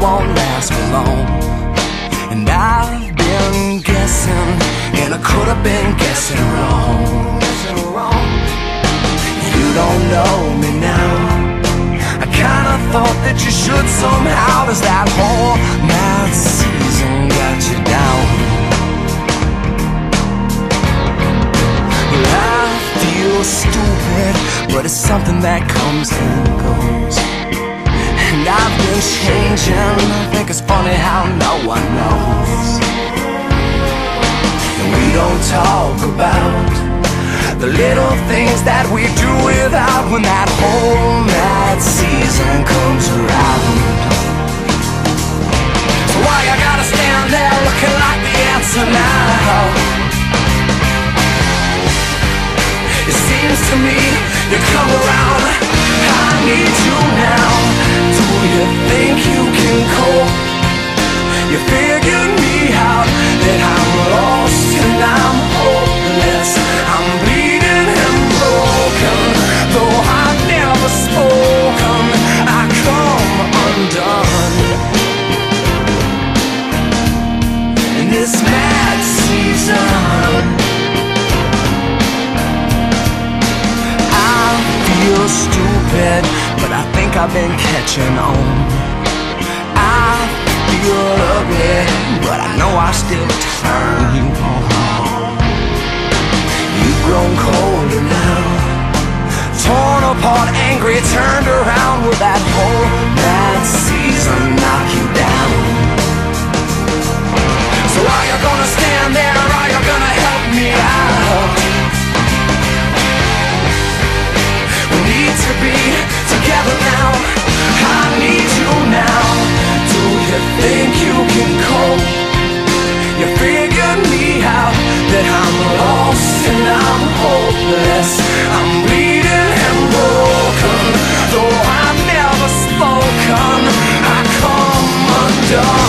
won't last for long. And I've been guessing, and I could have been guessing wrong. You don't know me now. I kinda thought that you should somehow. Does that whole mad season got you down? I feel stupid, but it's something that comes and goes. And I've been changing. I think it's funny how no one knows. And we don't talk about the little things that we do without when that whole mad season comes around. So why you gotta stand there looking like the answer now? It seems to me you come around, I need you now. Do you think you can cope? You figured me out, that I'm lost and I'm hopeless. I'm bleeding and broken, though I've never spoken. I come undone in this mad season. I feel stupid, but I think I've been catching on. I feel ugly, but I know I still turn you on. You've grown colder now, torn apart, angry, turned around. Will that whole bad season knock you down? So are you gonna stand there, or are you gonna help me out? We need to be together now, I need you now. Do you think you can cope? You figured me out, that I'm lost and I'm hopeless. I'm bleeding and broken, though I've never spoken. I come undone.